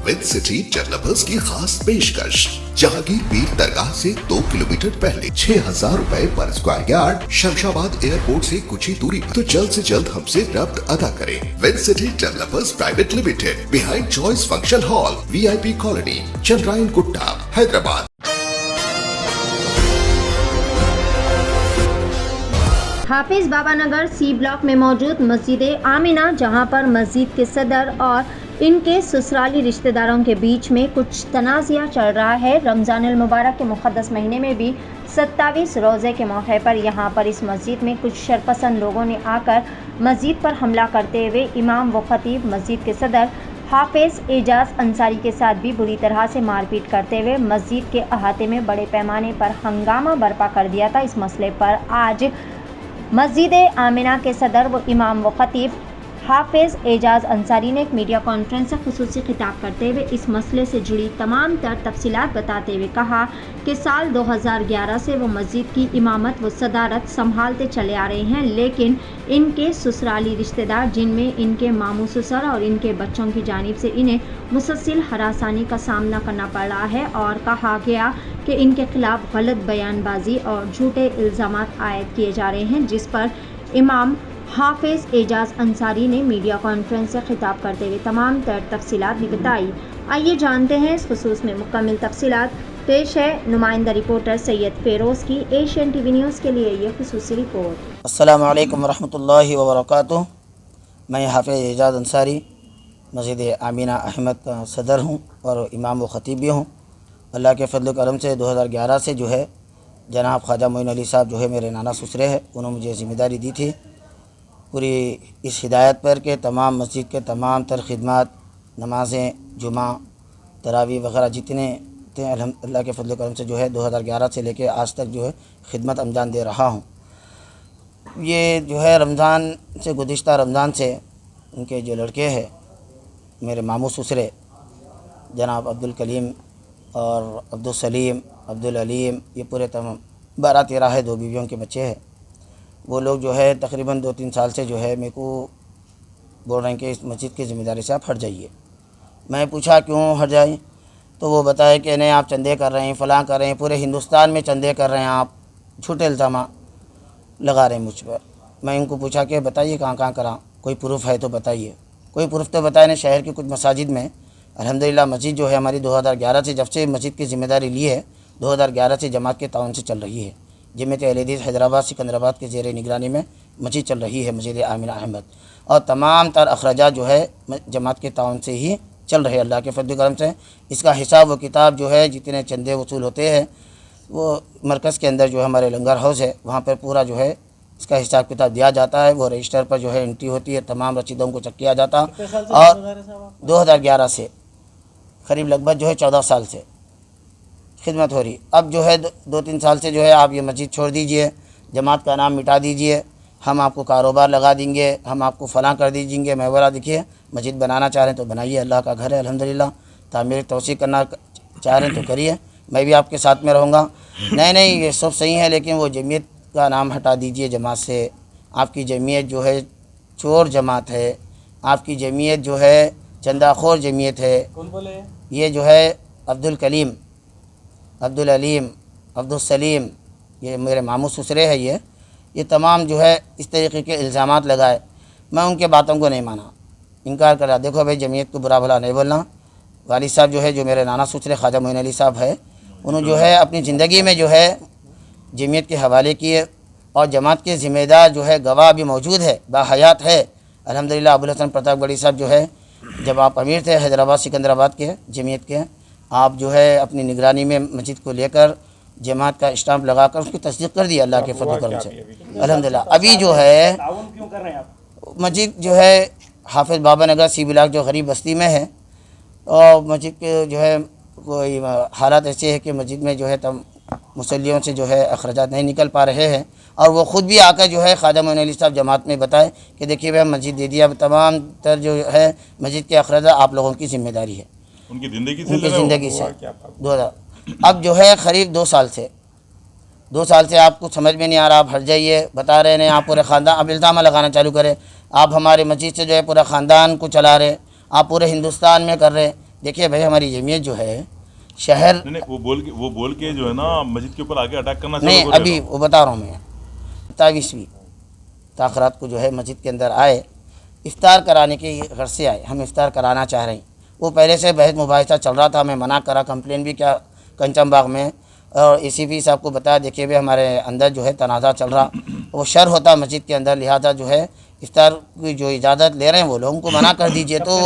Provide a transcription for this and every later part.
With city developers की खास पेशकश। जहांगीर पीर दरगाह से 2 किलोमीटर पहले 6,000 रुपए पर स्क्वायर यार्ड, शमशाबाद एयरपोर्ट से कुछ ही दूरी पर। तो जल्द से जल्द हमसे रब्त अदा करें। With city developers private limited, behind choice function hall, VIP colony, Chandrayan Gutta, Hyderabad. Hafiz Baba Nagar C block में मौजूद मस्जिद आमिना, जहां पर मस्जिद के सदर और इनके ससुराली रिश्तेदारों के बीच में कुछ तनाज़ा चल रहा है। रमज़ानुल मुबारक के मुक़द्दस महीने में भी 27 रोज़े के मौके पर यहां पर इस मस्जिद में कुछ शरपसंद लोगों ने आकर मस्जिद पर हमला करते हुए इमाम व ख़तीब मस्जिद के सदर हाफिज एजाज अंसारी के साथ भी बुरी तरह से मारपीट करते हुए मस्जिद के अहाते में बड़े पैमाने पर हंगामा बर्पा कर दिया था। इस मसले पर आज मस्जिद आमिना के सदर व इमाम व ख़तीब हाफिज एजाज अंसारी ने एक मीडिया कॉन्फ्रेंस से खुसूसी खिताब करते हुए इस मसले से जुड़ी तमाम तर तफसीलात बताते हुए कहा कि साल 2011 से वो मस्जिद की इमामत व सदारत संभालते चले आ रहे हैं, लेकिन इनके ससुराली रिश्तेदार, जिनमें इनके मामू ससुर और इनके बच्चों की जानिब से इन्हें मुसलसल हरासानी का सामना करना पड़ रहा है। और कहा गया कि इनके खिलाफ गलत बयानबाजी और झूठे इल्ज़ामात आयद किए जा रहे हैं, जिस पर इमाम हाफिज एजाज अंसारी ने मीडिया कॉन्फ्रेंस से खिताब करते हुए तमाम तर तफसीलात भी बताई। आइए जानते हैं इस खुसूस में मुकम्मल तफसीलात। पेश है नुमाइंदा रिपोर्टर सैयद फेरोज़ की एशियन TV न्यूज़ के लिए ये खुसूसी रिपोर्ट। अस्सलामु अलैकुम वरहमतुल्लाहि वबरकातुहू। मैं हाफिज एजाज अंसारी मस्जिद आमिना अहमद का सदर हूँ और इमाम व ख़तीब भी हूँ। अल्लाह के फजल करम से 2011 से जो है जनाब ख्वाजा मोइन अली साहब जो है मेरे नाना ससुरे हैं, उन्होंने मुझे ज़िम्मेदारी दी थी पूरी इस हिदायत पर के तमाम मस्जिद के तमाम तर खिदमत, नमाज़ें, जुमा, तरावी वग़ैरह जितने थे अल्लाह के फजल करम से जो है 2011 से लेके आज तक जो है खिदमत अंजाम दे रहा हूँ। ये जो है रमज़ान से गुज़िश्ता रमज़ान से उनके जो लड़के हैं मेरे मामू ससुरे जनाब अब्दुल कलीम और अब्दुल सलीम, अब्दुल अलीम, ये पूरे तमाम 12-13 है, 2 बीवियों के बच्चे हैं। वो लोग जो है तकरीबन 2-3 साल से जो है मेरे को बोल रहे हैं कि इस मस्जिद की ज़िम्मेदारी से आप हट जाइए। मैं पूछा क्यों हट जाए, तो वो बताए कि नहीं आप चंदे कर रहे हैं, फ़लाँ कर रहे हैं, पूरे हिंदुस्तान में चंदे कर रहे हैं, आप झूठे इल्ज़ाम लगा रहे हैं मुझ पर। मैं इनको पूछा कि बताइए कहाँ कहाँ करा, कोई प्रूफ है तो बताइए। कोई प्रूफ तो बताए नहीं। शहर की कुछ मसाजिद में अल्हम्दुलिल्लाह मस्जिद जो है हमारी 2011 से, जब से मस्जिद की ज़िम्मेदारी ली है 2011 से जमात के ताउन से चल रही है। जमात अहले हदीस हैदराबाद सिकंदराबाद के ज़ेर निगरानी में मस्जिद चल रही है, मस्जिद आमिना अहमद, और तमाम तर अखराजात जो है जमात के ताउन से ही चल रहे हैं अल्लाह के फजल करम से। इसका हिसाब व किताब जो है जितने चंदे वसूल होते हैं वो मरकज़ के अंदर जो है हमारे लंगर हाउस है, वहाँ पर पूरा जो है इसका हिसाब किताब दिया जाता है। वो रजिस्टर पर जो है एंट्री होती है, तमाम रसीदों को चेक किया जाता। और 2011 से करीब लगभग जो है 14 साल से खिदमत हो रही। अब जो है 2-3 साल से जो है आप ये मस्जिद छोड़ दीजिए, जमात का नाम मिटा दीजिए, हम आपको कारोबार लगा देंगे, हम आपको फ़लाँ कर दीजिएंगे। मैं बोला देखिए मस्जिद बनाना चाह रहे हैं तो बनाइए, अल्लाह का घर है अल्हम्दुलिल्लाह। तामीर तौसीक़ करना चाह रहे हैं तो करिए, मैं भी आपके साथ में रहूँगा। नहीं ये सब सही है, लेकिन वो जमीयत का नाम हटा दीजिए जमात से। आपकी जमीयत जो है चोर जमात है, आपकी जमीयत जो है चंदाखोर जमीयत है। कौन बोले? ये जो है अब्दुल कलीम, अब्दुल अलीम, अब्दुल सलीम, ये मेरे मामू ससुरे हैं। ये तमाम जो है इस तरीके के इल्ज़ामात लगाए। मैं उनके बातों को नहीं माना, इनकार करा। देखो भाई जमीयत को बुरा भला नहीं बोलना। वालिद साहब जो है जो मेरे नाना ससुरे ख्वाजा मोइन अली साहब है, उन्होंने जो है अपनी ज़िंदगी में जो है जमीयत के हवाले किए, और जमात के ज़िम्मेदार जो है गवाह भी मौजूद है, बाहयात है अल्हम्दुलिल्लाह। अबुल हसन प्रतापगढ़ी साहब जो है जब आप अमीर थे हैदराबाद सिकंदराबाद के जमीयत के, आप जो है अपनी निगरानी में मस्जिद को लेकर जमात का स्टाम्प लगाकर उसकी तस्दीक कर दिया अल्लाह के फजल करम से अल्हम्दुलिल्लाह। अभी जो है क्यों कर रहे हैं आप? मस्जिद जो है हाफिज बाबा नगर सी ब्लॉक जो गरीब बस्ती में है, और मस्जिद के जो है कोई हालात ऐसे है कि मस्जिद में जो है तम मुसल्लियों से जो है अखराजात नहीं निकल पा रहे हैं। और वो ख़ुद भी आकर जो है ख्वाजा मोइन अली साहब जमात में बताए कि देखिए भाई मस्जिद दे दिया, तमाम तर जो है मस्जिद के अखराजात आप लोगों की ज़िम्मेदारी है, उनकी ज़िंदगी से 2000। अब जो है करीब 2 साल से आपको समझ में नहीं आ रहा, आप हट जाइए, बता रहे हैं आप पूरे ख़ानदान, अब इल्ज़ाम लगाना चालू करें। आप हमारे मस्जिद से जो है पूरा ख़ानदान को चला रहे, आप पूरे हिंदुस्तान में कर रहे। देखिए भाई, हमारी जमीयत जो है शहर नहीं वो बोल के जो है ना मस्जिद के ऊपर आके अटैक करना नहीं, चालू कर अभी वो बता रहा हूँ मैं 27वीं ताखरात को जो है मस्जिद के अंदर आए, इफ्तार कराने के घर से आए, हम इफ्तार कराना चाह रहे हैं। वो पहले से बहस मुबाहिसा चल रहा था, मैं मना करा, कंप्लेन भी किया कंचम बाग में, और ACP साहब को बताया देखिए भाई हमारे अंदर जो है तनाज़ा चल रहा, वो शर होता मस्जिद के अंदर, लिहाजा जो है इफ्तार की जो इजाज़त ले रहे हैं वो लोगों को मना कर दीजिए। तो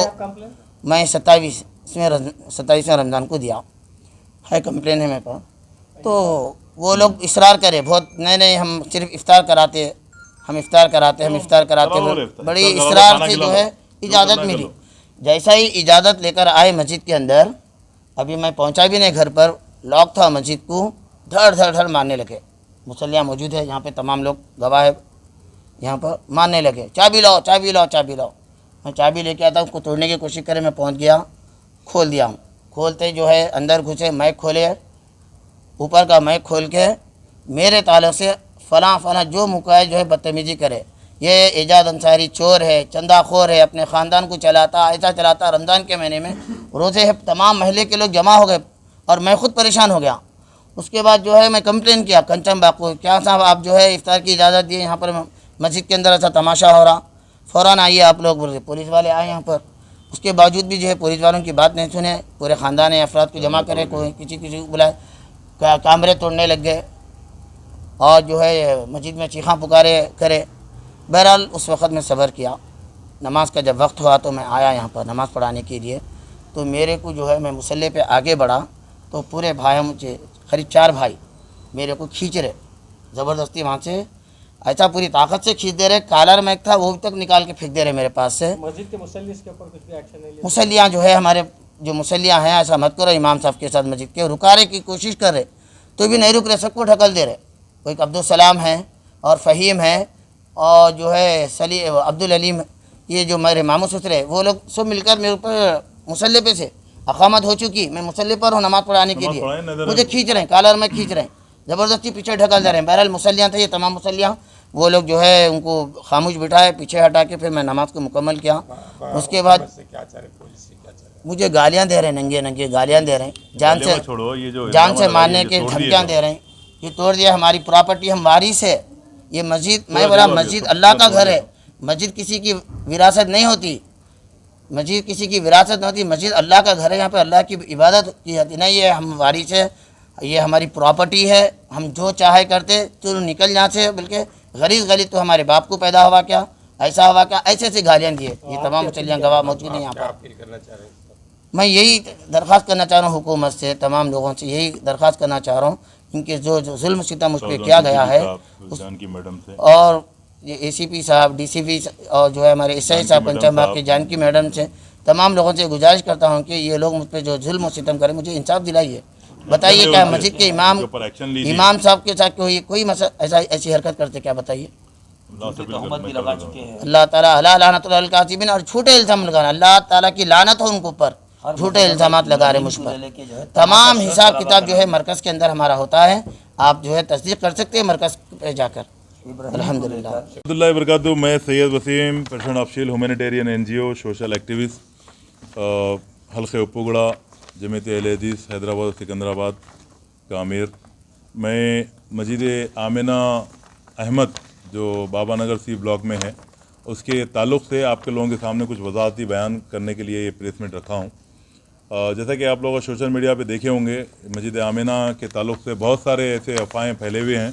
मैं 27वें रमज़ान को दिया है, कंप्लेन है मेरे पास। तो वो लोग इसरार करे बहुत, नहीं हम सिर्फ इफ्तार कराते, हम इफ्तार कराते, बड़ी इसरार से जो है इजाज़त मिली। जैसा ही इजाज़त लेकर आए मस्जिद के अंदर, अभी मैं पहुंचा भी नहीं घर पर, लॉक था मस्जिद को, धड़ मारने लगे। मुसल्लियाँ मौजूद है यहाँ पे, तमाम लोग गवाह है, यहाँ पर मारने लगे, चाबी लाओ। मैं चाबी लेके आता, उसको तोड़ने की कोशिश करे, मैं पहुँच गया, खोल दिया हूँ। खोलते जो है अंदर घुसे, मैक खोले, ऊपर का मैक खोल के मेरे ताल्लुक से फलां जो मुकाय जो है बदतमीज़ी करे, ये एजाज अंसारी चोर है, चंदाखोर है, अपने ख़ानदान को चलाता, ऐसा चलाता। रमज़ान के महीने में रोज़े है, तमाम महल्ले के लोग जमा हो गए और मैं ख़ुद परेशान हो गया। उसके बाद जो है मैं कंप्लेन किया कंचम बाग को, क्या साहब आप जो है इफ्तार की इजाज़त दिए, यहाँ पर मस्जिद के अंदर ऐसा तमाशा हो रहा, फ़ौरन आइए आप लोग। बोले पुलिस वाले आए यहाँ पर, उसके बावजूद भी जो है पुलिस वालों की बात नहीं सुने, पूरे ख़ानदान अफराद को जमा करे, कोई किसी को बुलाए, कैमरे तोड़ने लग गए और जो है मस्जिद में चीखा पुकारे करे। बहरहाल उस वक़्त में सब्र किया। नमाज का जब वक्त हुआ तो मैं आया यहाँ पर नमाज़ पढ़ाने के लिए। तो मेरे को जो है मैं मुसल्ले पे आगे बढ़ा तो पूरे भाई, मुझे करीब 4 भाई मेरे को खींच रहे ज़बरदस्ती, वहाँ से ऐसा पूरी ताकत से खींच दे रहे। कालर मैक था वो तक निकाल के फेंक दे रहे मेरे पास से। मस्जिद के मुसल्ली इसके ऊपर कुछ भी एक्शन नहीं लिया? मुसल्लियाँ जो है हमारे जो मुसल्लियाँ हैं, ऐसा मत करो, इमाम साहब के साथ मस्जिद के रुकाने की कोशिश कर रहे तो भी नहीं रुक रहे, सबको ढकल दे रहे। कोई अब्दुल सलाम है और फ़हीम है और जो है अब्दुल अलीम, ये जो मेरे मामू ससुरे, वो लोग सब मिलकर मेरे ऊपर मुसल्ले पे से अकामत हो चुकी, मैं मुसल्ले पर हूँ नमाज़ पढ़ाने के लिए, मुझे खींच रहे हैं, कालर में खींच रहे हैं, ज़बरदस्ती पीछे ढकल दे रहे हैं। बहरहाल मुसल्लियाँ थे ये तमाम मुसल्लियाँ, वो लोग जो है उनको खामोश बिठाए, पीछे हटा के फिर मैं नमाज़ को मुकम्मल किया। उसके बाद मुझे गालियाँ दे रहे हैं, नंगे गालियाँ दे रहे हैं, जान से मारने के धमकियाँ दे रहे हैं। ये तोड़ दिया, हमारी प्रॉपर्टी हम वारिस है, ये मस्जिद, मैं बोला मस्जिद अल्लाह का घर है, मस्जिद किसी की विरासत नहीं होती, मस्जिद किसी की विरासत नहीं होती, मस्जिद अल्लाह का घर है, यहाँ पे अल्लाह की इबादत की जाती नहीं। ये हम वारिस है, ये हमारी प्रॉपर्टी है, हम जो चाहे करते, तो निकल यहाँ से, बल्कि गरीब तो हमारे बाप को पैदा हुआ क्या, ऐसा हुआ क्या, ऐसे गालियाँ दिए। ये तमाम मुसल्लियाँ गवाह मौजूद हैं यहाँ पर। मैं यही दरख्वास्त करना चाह रहा हूँ हुकूमत से, तमाम लोगों से यही दरख्वास्त करना चाह रहा हूँ, इनके जो जुल्म सितम मुझ पर किया गया है, और ये ACP साहब, DCP और जो है हमारे SI साहब पंचम बाग के जानकी मैडम से, तमाम लोगों से गुजारिश करता हूँ कि ये लोग मुझ पर जो जुल्म सितम करें, मुझे इंसाफ दिलाइए। बताइए क्या मस्जिद के इमाम साहब के साथ कोई ऐसी हरकत करते क्या, बताइए। अल्लाह ताला अला लानतुल अल काज़िबीन, और झूठे इल्ज़ाम लगाना, अल्लाह ताला की लानत हो उनके ऊपर, झूठे इल्ज़ामात लगा रहे मुझ पर। तमाम हिसाब किताब जो है मरकज़ के अंदर हमारा होता है, आप जो है तस्दीक कर सकते हैं मरकज़ पे जाकर। अल्हम्दुलिल्लाह बरकातहू। मैं सैयद वसीम, प्रेसिडेंट ऑफ शील ह्यूमैनिटेरियन NGO सोशल एक्टिविस्ट, हल्के उपुगड़ा, जमीयत अहले हदीस हैदराबाद और सिकंदराबाद का अमीर। मैं मस्जिद आमिना अहमद जो बाबा नगर C ब्लॉक में है, उसके ताल्लुक़ से आपके लोगों के सामने कुछ वजाहती बयान करने के लिए ये प्रेस मीट रखा हूँ। जैसा कि आप लोग सोशल मीडिया पे देखे होंगे, मस्जिद आमिना के ताल्लुक़ से बहुत सारे ऐसे अफवाहें फैले हुए हैं।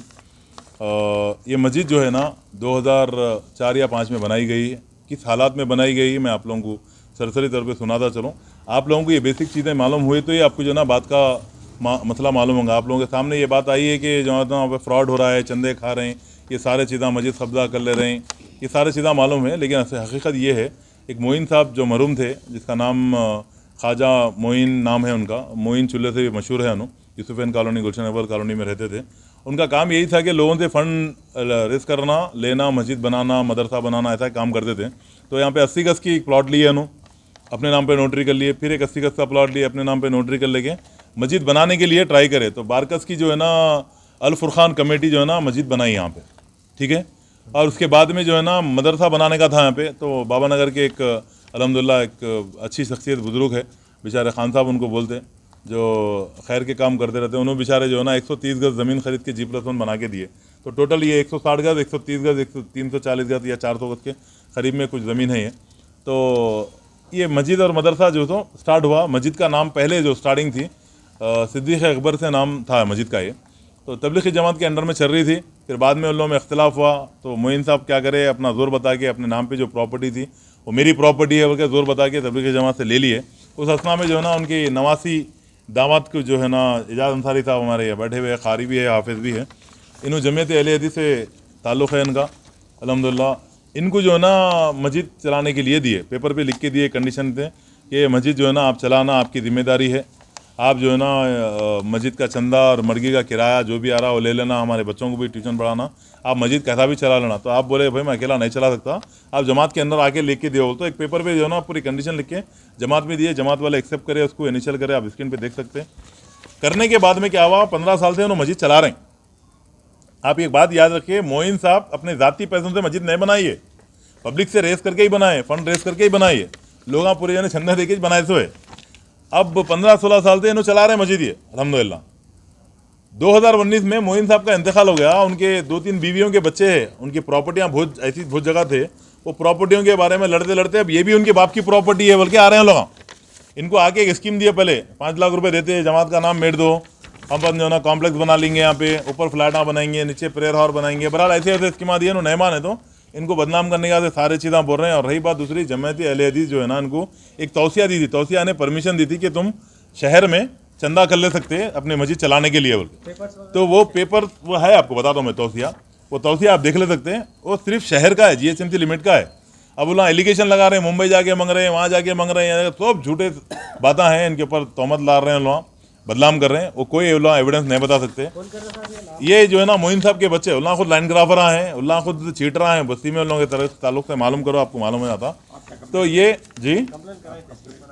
ये मस्जिद जो है ना 2004 या 5 में बनाई गई है। किस हालात में बनाई गई है मैं आप लोगों को सरसरी तौर पे सुनाता चलूँ। आप लोगों को ये बेसिक चीज़ें मालूम हुई तो ये आपको जो ना बात का मसला मालूम होगा। आप लोगों के सामने ये बात आई है कि जो है वहाँ पे फ्रॉड हो रहा है, चंदे खा रहे हैं, ये सारे चीज़ें मस्जिद कब्जा कर ले रहे हैं, ये सारे चीज़ें मालूम है। लेकिन हकीकत ये है, एक मोइन साहब जो मरूम थे, जिसका नाम ख्वाजा मोइन नाम है उनका, मोइन चुल्ले से भी मशहूर है, यूसुफैन कॉलोनी, गुलशन अव्वल कॉलोनी में रहते थे। उनका काम यही था कि लोगों से फ़ंड रेस करना, लेना, मस्जिद बनाना, मदरसा बनाना, ऐसा काम करते थे। तो यहाँ पे 80 गज़ की एक प्लॉट ली है अपने नाम पे नोटरी कर लिए, फिर एक 80 गज़ का प्लॉट लिए अपने नाम पे नोटरी कर लेके मस्जिद बनाने के लिए ट्राई करे। तो बारकस की जो है ना अल फुरखान कमेटी जो है ना मस्जिद बनाई यहाँ पे, ठीक है। और उसके बाद में जो है ना मदरसा बनाने का था यहाँ पे। तो बाबा नगर के एक अल्हम्दुलिल्लाह एक अच्छी शख्सियत बुज़ुर्ग है, बेचारे खान साहब उनको बोलते, जो खैर के काम करते रहते हैं, उन्होंने बेचारे जो है ना 130 गज ज़मीन खरीद के G+1 बना के दिए। तो टोटल ये 160 गज, 130 गज, 340 गज या 400 गज के करीब में कुछ ज़मीन है ये। तो ये मस्जिद और मदरसा जो तो स्टार्ट हुआ, मस्जिद का नाम पहले जो स्टार्टिंग थी सिद्दीक़ अकबर से नाम था मस्जिद का ये। तो तबलीगी जमात के अंडर में चल रही थी, फिर बाद में उन लोगों में इख्तिलाफ हुआ, तो मोइन साहब क्या करे, अपना जोर बता के अपने नाम पे जो प्रॉपर्टी थी वो मेरी प्रॉपर्टी है बोल के जोर बता के तबलीगी जमात से ले लिए। उस असना में जो है ना उनकी नवासी दामाद को जो है ना एजाज अंसारी साहब हमारे यहाँ बैठे हुए हैं, कारी भी है, हाफिज़ भी है, इन्हों जमीयत अहले हदीस से ताल्लुक़ है इनका अल्हम्दुलिल्लाह। इनको जो है ना मस्जिद चलाने के लिए दिए, पेपर पे लिख के दिए, कंडीशन थे कि मस्जिद जो है ना आप चलाना आपकी ज़िम्मेदारी है, आप जो है ना मस्जिद का चंदा और मर्गी का किराया जो भी आ रहा है वो ले लेना, हमारे बच्चों को भी ट्यूशन पढ़ाना, आप मस्जिद कैसा भी चला लेना। तो आप बोले भाई मैं अकेला नहीं चला सकता, आप जमात के अंदर आके लेके दिए। तो एक पेपर पे जो है ना पूरी कंडीशन लिख के जमात में दिए, जमात वाले एक्सेप्ट करे, उसको इनिशियल करे, आप स्क्रीन पे देख सकते हैं। करने के बाद में क्या हुआ, 15 साल से उन्होंने मस्जिद चला रहे हैं। आप एक बात याद रखिए, मोइन साहब अपने ज़ाती पैसों से मस्जिद नहीं बनाई है, पब्लिक से रेस करके ही बनाए, फंड रेस करके ही बनाई है, लोग पूरे जाने छंदा देके बनाए सो है। अब 15-16 साल से इन्हों चला रहे हैं मस्जिद ये अल्हम्दुलिल्लाह। 2019 में मोइन साहब का इंतकाल हो गया, उनके 2-3 बीवियों के बच्चे हैं, उनकी प्रॉपर्टियाँ बहुत ऐसी बहुत जगह थे, वो प्रॉपर्टियों के बारे में लड़ते लड़ते अब ये भी उनके बाप की प्रॉपर्टी है बोल के आ रहे हैं लोग। इनको आके एक स्कीम दिया, पहले 5 लाख रुपए देते, जमात का नाम मेट दो, हम अपन जो है ना कॉम्प्लेक्स बना लेंगे, यहाँ पे ऊपर फ्लैटा बनाएंगे, नीचे प्रेयर हॉल बनाएंगे, बहरहाल ऐसे ऐसे स्कीमा दिए, नहीं माने तो इनको बदनाम करने का सारे चीज़ें बोल रहे हैं। और रही बात दूसरी, जमात अहले हदीस जो है ना इनको एक तौसिया दी थी, तौसिया ने परमिशन दी थी कि तुम शहर में चंदा कर ले सकते हैं अपने मस्जिद चलाने के लिए बोल के। तो वो पेपर वो है, आपको बताता हूँ मैं, तौसिया, वो तौसिया आप देख ले सकते हैं, वो सिर्फ शहर का है, GHMC लिमिट का है। अब वहाँ एलिगेशन लगा रहे हैं, मुंबई जाके मांग रहे हैं, वहाँ जाके मांग रहे हैं, सब झूठे बातें हैं, इनके ऊपर तहमत ला रहे हैं, लोग बदनाम कर रहे हैं, वो कोई एविडेंस नहीं बता सकते। ये जो है ना मोइन साहब के बच्चे, उल्ला खुद लाइन ग्राफर हैं, उल्ला खुद चीटरा हैं, बस्ती में उन लोगों के तरह ताल्लुक से मालूम करो, आपको मालूम हो जाता। तो ये जी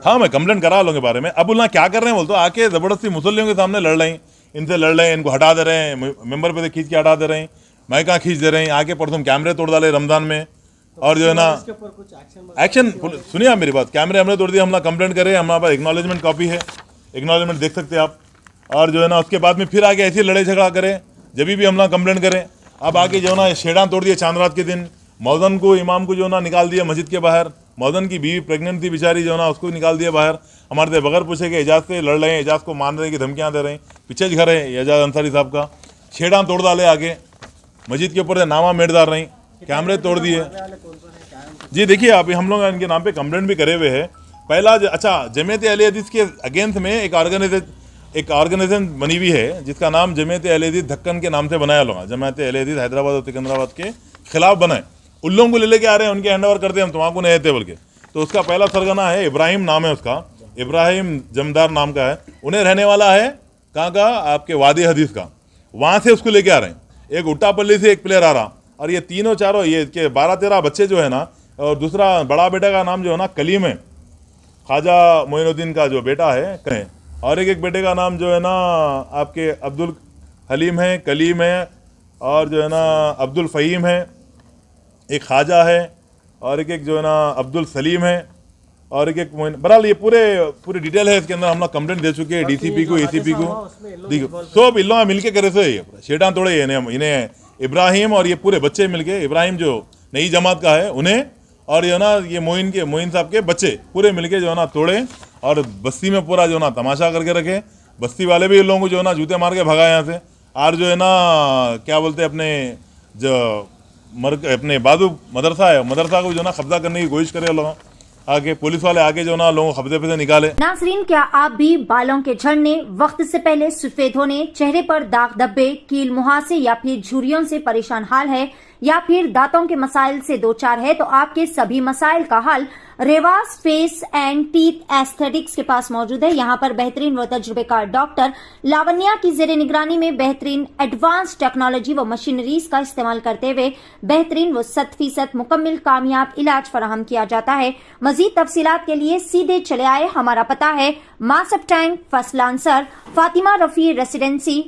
हाँ, मैं कंप्लेंट करा लोगों के बारे में। अब उल्ला क्या कर रहे हैं बोल, तो आके ज़बरदस्ती मुसल्लियों के सामने लड़ रहे हैं, इनसे लड़ रहे हैं, इनको हटा दे रहे हैं, मेंबर पे से खींच के हटा दे रहे हैं, माइका खींच दे रहे हैं, आके परसों कैमरे तोड़ डाले रमजान में। और जो है ना एक्शन सुनिए आप मेरी बात, कैमरे हमने तोड़ दिया, हमला कंप्लेंट करे, हमारे पास एक्नॉलेजमेंट कॉपी है, एक्नॉलेजमेंट देख सकते हैं आप। और जो है ना उसके बाद में फिर आगे ऐसे लड़ाई झगड़ा करें, जब भी हमला कंप्लेंट करें। अब आगे जो है ना शेडान तोड़ दिए चांद रात के दिन, मौजन को, इमाम को जो है ना निकाल दिया मस्जिद के बाहर, मौजन की बीवी प्रेग्नेंट थी बेचारी, जो है ना उसको निकाल दिया बाहर, हमारे से बगैर पूछे के एजाज से लड़ रहे हैं, एजाज को मारने की धमकियाँ दे रहे हैं, पीछे घर है एजाज अंसारी साहब का, शेडान तोड़ डाले आगे मस्जिद के ऊपर से नामा मेट डाल रही, कैमरे तोड़ दिए। जी देखिए आप, हम लोग इनके नाम पे कंप्लेंट भी करे हुए हैं। पहला अच्छा, जमात अहले हदीस के अगेंस्ट में एक ऑर्गेनाइजेशन बनी हुई है जिसका नाम जमात अहले हदीस ढक्कन के नाम से बनाया लोग, जमात अहले हदीस हैदराबाद और सिकंदराबाद के खिलाफ बनाए, उन लोगों को ले के आ रहे हैं, उनके हैंड ओवर करते हैं, हम तुम्हारा नहीं देते बोल के। तो उसका पहला सरगना है इब्राहिम, नाम है उसका, इब्राहिम जमदार नाम का है, उन्हें रहने वाला है कहाँ का, आपके वादी हदीस का, वहाँ से उसको लेके आ रहे हैं। एक उट्टापल्ली से एक प्लेयर आ रहा, और ये तीनों चारों ये के 12-13 बच्चे जो है ना, और दूसरा बड़ा बेटा का नाम जो है ना कलीम है, ख्वाजा मोइनुद्दीन का जो बेटा है, और एक बेटे का नाम जो है ना आपके अब्दुल हलीम है, कलीम है, और जो है ना अब्दुल फ़हीम है, एक ख्वाजा है, और एक जो है ना अब्दुल सलीम है, और एक बहरहाल ये पूरी डिटेल है, इसके अंदर हम लोग कंप्लेंट दे चुके हैं DCP को, ACP को, देखो सब इन लोग मिलके करे से शेडान तोड़े इन्हें इब्राहिम और ये पूरे बच्चे मिलके, इब्राहिम जो नई जमात का है उन्हें, और ये ना ये मोइन साहब के बच्चे पूरे मिलके जो है ना तोड़े, और बस्ती में पूरा जो है ना तमाशा करके रखे। बस्ती वाले भी इन लोगों को जो है ना जूते मार के भगा यहाँ से, और जो है ना क्या बोलते हैं अपने जो अपने बाजू मदरसा है, मदरसा को जो है ना कब्जा करने की कोशिश करे लोग, आगे पुलिस वाले आगे जो ना लोगों को कब्जे पे से निकाले। नाजरीन, क्या आप भी बालों के झड़ने, वक्त से पहले सफेद होने, चेहरे पर दाग धब्बे, कील मुहासे या फिर झुर्रियों से परेशान हाल है, या फिर दांतों के मसाइल से दो चार है, तो आपके सभी मसाइल का हल Revas face and teeth aesthetics के पास मौजूद है। यहाँ पर बेहतरीन व तजुर्बेकार डॉक्टर लावण्या की जेरे निगरानी में बेहतरीन एडवांस टेक्नोलॉजी व मशीनरीज का इस्तेमाल करते हुए बेहतरीन व 100% मुकम्मल कामयाब इलाज फराहम किया जाता है। मजीद तफसीलात के लिए सीधे चले आए, हमारा पता है Masab tank, first lancer, Fatima Rafi residency,